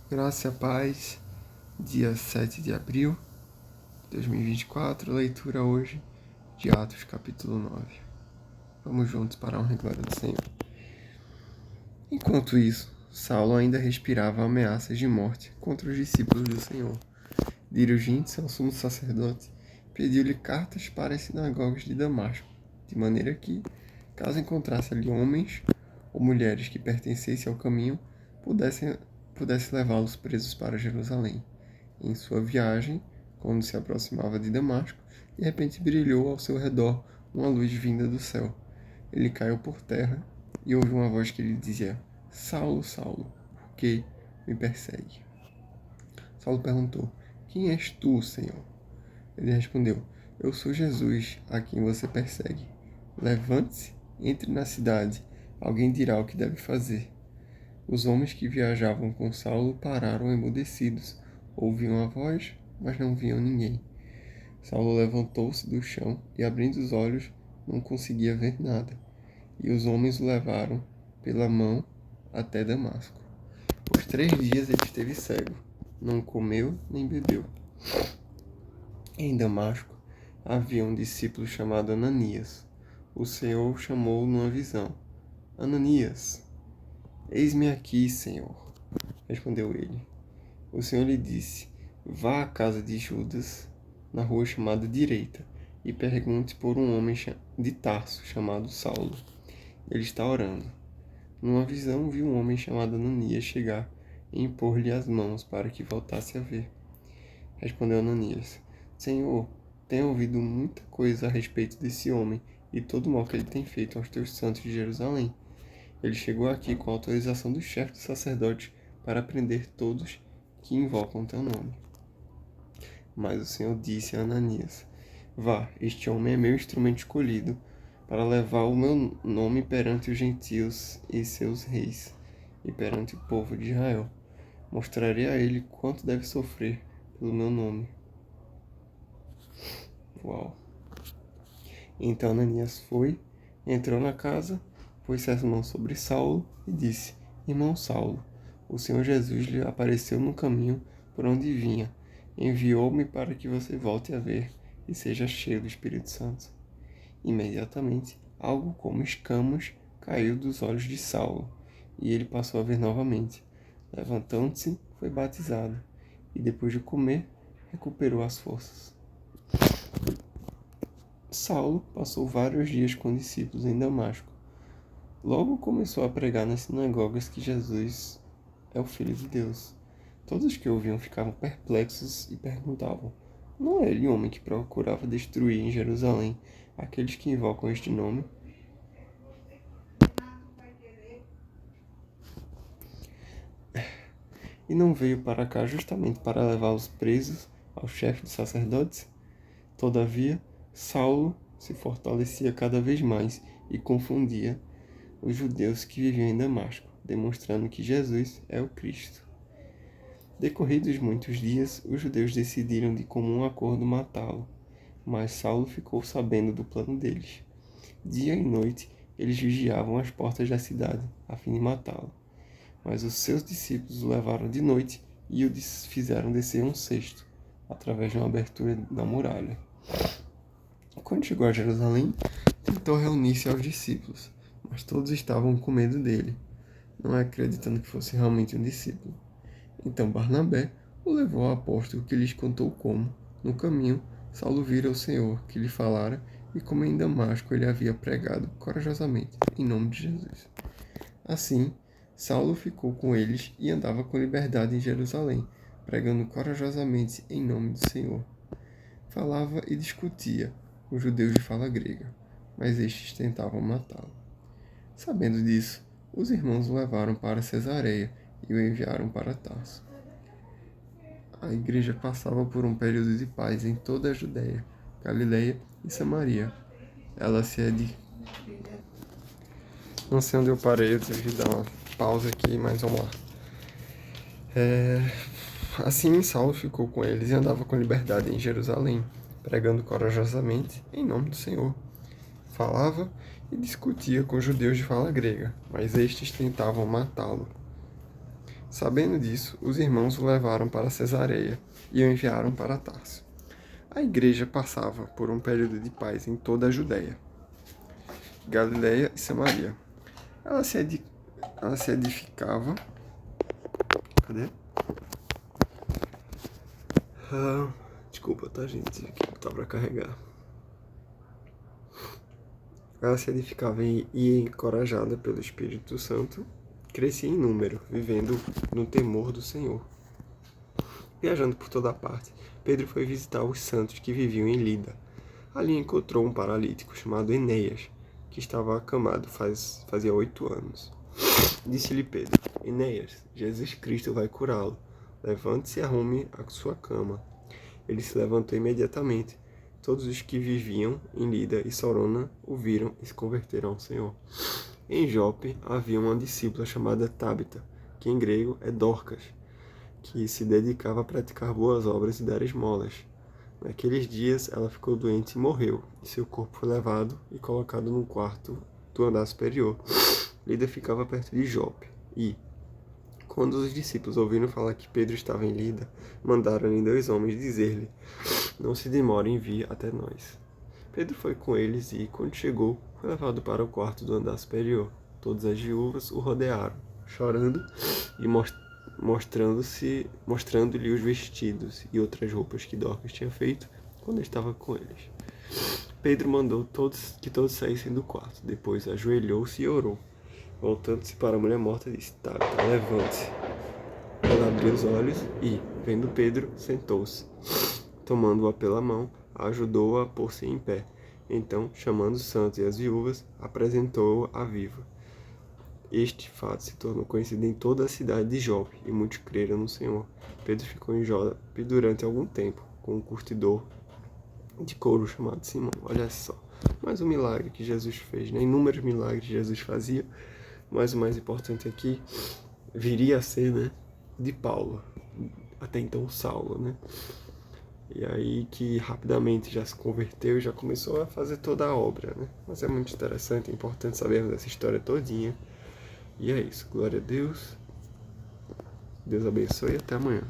Graça e paz, dia 7 de abril de 2024, leitura hoje de Atos capítulo 9. Vamos juntos para a honra e glória do Senhor. Enquanto isso, Saulo ainda respirava ameaças de morte contra os discípulos do Senhor. Dirigindo-se ao sumo sacerdote, pediu-lhe cartas para as sinagogas de Damasco, de maneira que, caso encontrasse ali homens ou mulheres que pertencessem ao caminho, pudesse levá-los presos para Jerusalém. Em sua viagem, quando se aproximava de Damasco, de repente brilhou ao seu redor uma luz vinda do céu. Ele caiu por terra e ouviu uma voz que lhe dizia: Saulo, Saulo, por que me persegue? Saulo perguntou: Quem és tu, Senhor? Ele respondeu: Eu sou Jesus, a quem você persegue. Levante-se, entre na cidade, alguém dirá o que deve fazer. Os homens que viajavam com Saulo pararam emudecidos. Ouviam a voz, mas não viam ninguém. Saulo levantou-se do chão e, abrindo os olhos, não conseguia ver nada. E os homens o levaram pela mão até Damasco. Por 3 dias ele esteve cego, não comeu nem bebeu. Em Damasco havia um discípulo chamado Ananias. O Senhor o chamou numa visão: Ananias. Eis-me aqui, Senhor, respondeu ele. O Senhor lhe disse: Vá à casa de Judas, na rua chamada Direita, e pergunte por um homem de Tarso chamado Saulo. Ele está orando. Numa visão, viu um homem chamado Ananias chegar e impor-lhe as mãos para que voltasse a ver. Respondeu Ananias: Senhor, tenho ouvido muita coisa a respeito desse homem e todo o mal que ele tem feito aos teus santos de Jerusalém. Ele chegou aqui com a autorização do chefe dos sacerdotes para prender todos que invocam teu nome. Mas o Senhor disse a Ananias: Vá, este homem é meu instrumento escolhido para levar o meu nome perante os gentios e seus reis, e perante o povo de Israel. Mostrarei a ele quanto deve sofrer pelo meu nome. Uau! Então Ananias foi, entrou na casa, pôs as mãos sobre Saulo e disse: Irmão Saulo, o Senhor Jesus lhe apareceu no caminho por onde vinha. Enviou-me para que você volte a ver e seja cheio do Espírito Santo. Imediatamente, algo como escamas caiu dos olhos de Saulo, e ele passou a ver novamente. Levantando-se, foi batizado, e depois de comer, recuperou as forças. Saulo passou vários dias com discípulos em Damasco. Logo começou a pregar nas sinagogas que Jesus é o Filho de Deus. Todos que ouviam ficavam perplexos e perguntavam: Não é ele o homem que procurava destruir em Jerusalém aqueles que invocam este nome? E não veio para cá justamente para levá-los presos ao chefe dos sacerdotes? Todavia, Saulo se fortalecia cada vez mais e confundia os judeus que viviam em Damasco, demonstrando que Jesus é o Cristo. Decorridos muitos dias, os judeus decidiram de comum acordo matá-lo, mas Saulo ficou sabendo do plano deles. Dia e noite, eles vigiavam as portas da cidade, a fim de matá-lo. Mas os seus discípulos o levaram de noite e o fizeram descer um cesto, através de uma abertura na muralha. Quando chegou a Jerusalém, tentou reunir-se aos discípulos, mas todos estavam com medo dele, não acreditando que fosse realmente um discípulo. Então Barnabé o levou ao apóstolo, que lhes contou como, no caminho, Saulo vira o Senhor, que lhe falara, e como em Damasco ele havia pregado corajosamente, em nome de Jesus. Assim, Saulo ficou com eles e andava com liberdade em Jerusalém, pregando corajosamente em nome do Senhor. Falava e discutia com os judeus de fala grega, mas estes tentavam matá-lo. Sabendo disso, os irmãos o levaram para Cesareia e o enviaram para Tarso. A igreja passava por um período de paz em toda a Judéia, Galileia e Samaria. Ela Não sei onde eu parei, eu tive que dar uma pausa aqui, mas vamos lá. Assim, Saulo ficou com eles e andava com liberdade em Jerusalém, pregando corajosamente em nome do Senhor. Falava e discutia com os judeus de fala grega, mas estes tentavam matá-lo. Sabendo disso, os irmãos o levaram para Cesareia e o enviaram para Tarso. A igreja passava por um período de paz em toda a Judéia, Galiléia e Samaria. Ela se edificava. Cadê? Desculpa, tá, gente? Aqui tá pra carregar. Ela se edificava e, encorajada pelo Espírito Santo, crescia em número, vivendo no temor do Senhor. Viajando por toda parte, Pedro foi visitar os santos que viviam em Lida. Ali encontrou um paralítico chamado Enéas, que estava acamado fazia 8 anos. Disse-lhe Pedro: Enéas, Jesus Cristo vai curá-lo. Levante-se e arrume a sua cama. Ele se levantou imediatamente. Todos os que viviam em Lida e Sorona o viram e se converteram ao Senhor. Em Jope havia uma discípula chamada Tábita, que em grego é Dorcas, que se dedicava a praticar boas obras e dar esmolas. Naqueles dias ela ficou doente e morreu, e seu corpo foi levado e colocado num quarto do andar superior. Lida ficava perto de Jope, e, quando os discípulos ouviram falar que Pedro estava em Lida, mandaram-lhe 2 homens dizer-lhe: Não se demore em vir até nós. Pedro foi com eles e, quando chegou, foi levado para o quarto do andar superior. Todas as viúvas o rodearam, chorando e mostrando-lhe os vestidos e outras roupas que Dorcas tinha feito quando estava com eles. Pedro mandou que todos saíssem do quarto. Depois ajoelhou-se e orou. Voltando-se para a mulher morta, disse: Tabita, levante-se. Ela abriu os olhos e, vendo Pedro, sentou-se. Tomando-a pela mão, ajudou-a a pôr-se em pé. Então, chamando os santos e as viúvas, apresentou-a viva. Este fato se tornou conhecido em toda a cidade de Jope, e muitos creram no Senhor. Pedro ficou em Jope durante algum tempo, com um curtidor de couro chamado Simão. Olha só, mais um milagre que Jesus fez, né? Inúmeros milagres que Jesus fazia, mas o mais importante aqui viria a ser, né, de Paulo, até então Saulo, né? E aí que rapidamente já se converteu e já começou a fazer toda a obra, né? Mas é muito interessante, é importante sabermos essa história todinha. E é isso, glória a Deus. Deus abençoe e até amanhã.